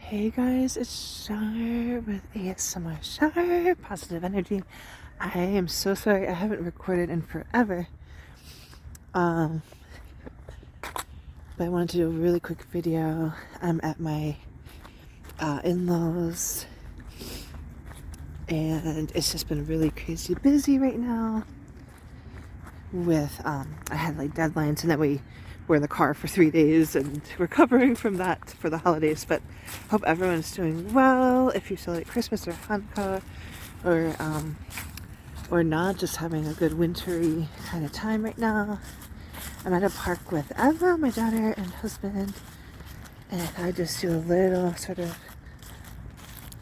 Hey guys, it's Shar with ASMR Shar, Positive Energy. I am so sorry I haven't recorded in forever. But I wanted to do a really quick video. I'm at my in-laws and it's just been really crazy busy right now with, I had like deadlines and then we were in the car for 3 days and recovering from that for the holidays, but hope everyone's doing well. If you celebrate Christmas or Hanukkah or not, just having a good wintry kind of time right now. I'm at a park with Eva, my daughter and husband, and I just do a little sort of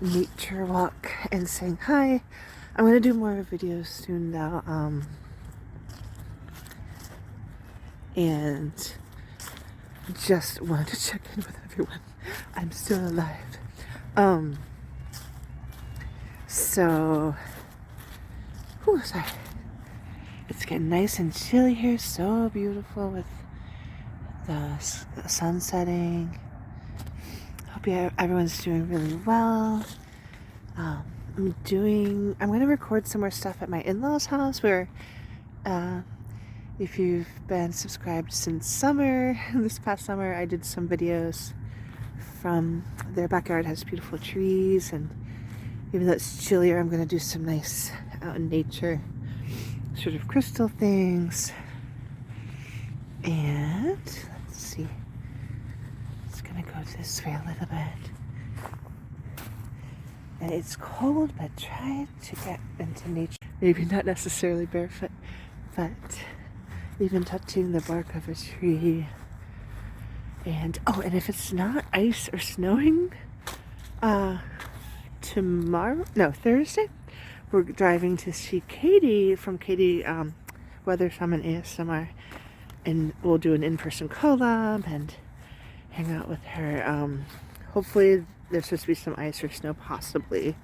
nature walk and saying hi. I'm gonna do more videos soon now, and just wanted to check in with everyone. I'm still alive. So, sorry. It's getting nice and chilly here. So beautiful with the sun setting. Hope everyone's doing really well. I'm going to record some more stuff at my in-laws' house where, if you've been subscribed since summer, this past summer, I did some videos from their backyard. Has beautiful trees, and even though it's chillier, I'm going to do some nice out in nature sort of crystal things. And let's see, it's going to go this way a little bit. And it's cold, but try to get into nature. Maybe not necessarily barefoot, but even touching the bark of a tree. And and if it's not ice or snowing, Thursday, we're driving to see Katie from Katie Weather Shaman ASMR, and we'll do an in-person collab and hang out with her. Hopefully there's supposed to be some ice or snow possibly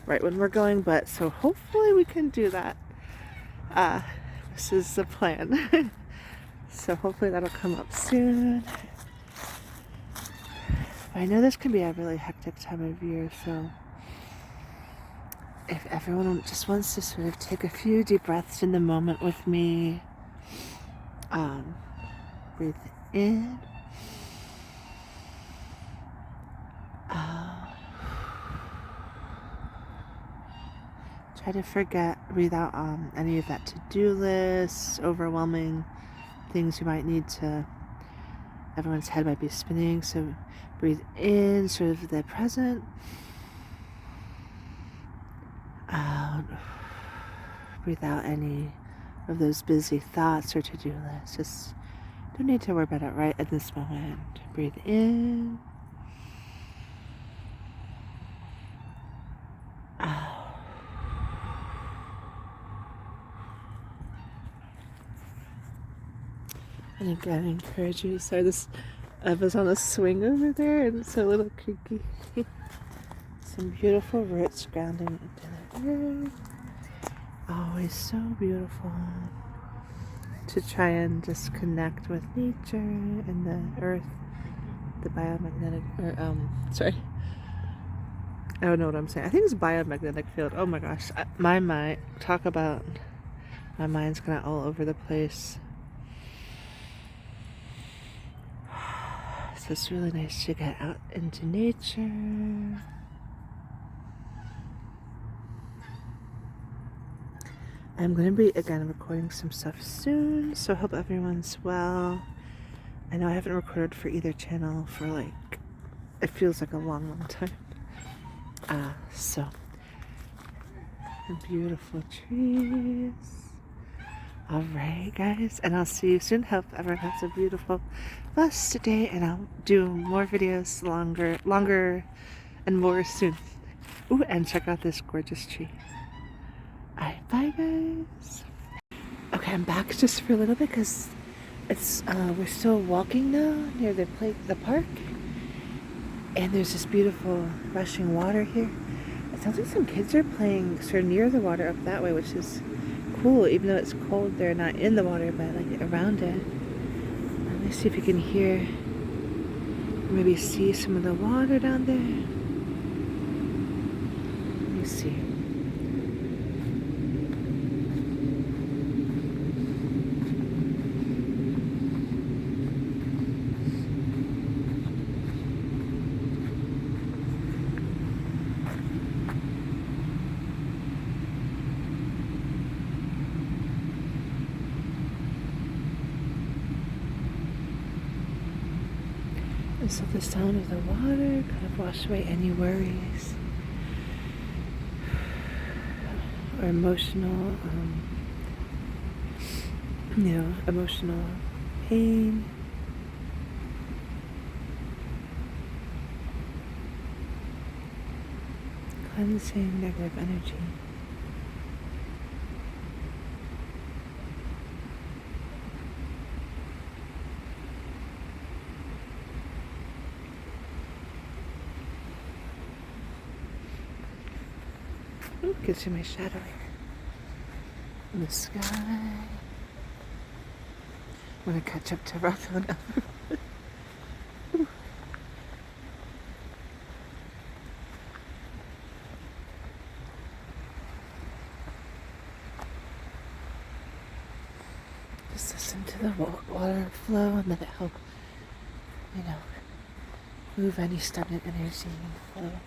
right when we're going, but so hopefully we can do that. This is the plan. So hopefully that'll come up soon. But I know this can be a really hectic time of year, so if everyone just wants to sort of take a few deep breaths in the moment with me, breathe in, out. Try to breathe out any of that to-do list, overwhelming things you might need to, everyone's head might be spinning, so breathe in, sort of the present, out, breathe out any of those busy thoughts or to-do lists. Just don't need to worry about it right at this moment. Breathe in, out. And again, I encourage you. Sorry, I was on a swing over there, and it's a little creaky. Some beautiful roots grounding into the earth. Always so beautiful to try and just connect with nature and the earth, the biomagnetic, I don't know what I'm saying. I think it's biomagnetic field. Oh my gosh, my mind, talk about my mind's kind of all over the place. So it's really nice to get out into nature. I'm going to be, again, recording some stuff soon, so I hope everyone's well. I know I haven't recorded for either channel for it feels like a long, long time. So, beautiful trees. Alright guys, and I'll see you soon. Hope everyone has a beautiful, blessed day, and I'll do more videos longer and more soon. Ooh, and check out this gorgeous tree. Alright, bye guys. Okay, I'm back just for a little bit because it's we're still walking now near the park, and there's this beautiful rushing water here. It sounds like some kids are playing sort of near the water up that way, which is cool. Even though it's cold, they're not in the water, but like around it. Let me see if you can hear Maybe see some of the water down there. Let me see. And so the sound of the water kind of wash away any worries or emotional, emotional pain. Cleansing negative energy. Ooh, can see my shadow here in the sky. I'm gonna catch up to Rocco now. Just listen to the water flow and let it help, move any stagnant energy and flow.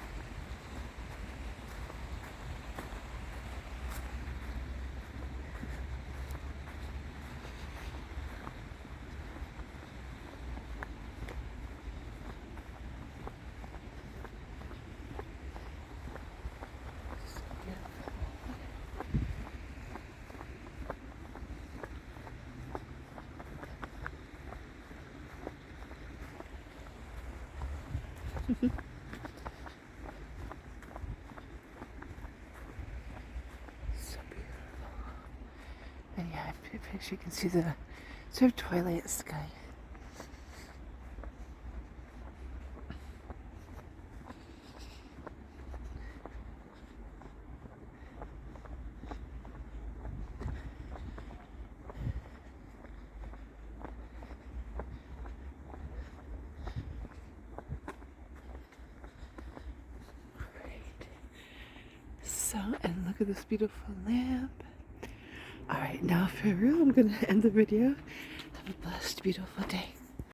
So beautiful. And yeah, I picture you can see the sort of twilight sky. So, and look at this beautiful lamp. Alright, now for real, I'm gonna end the video. Have a blessed, beautiful day.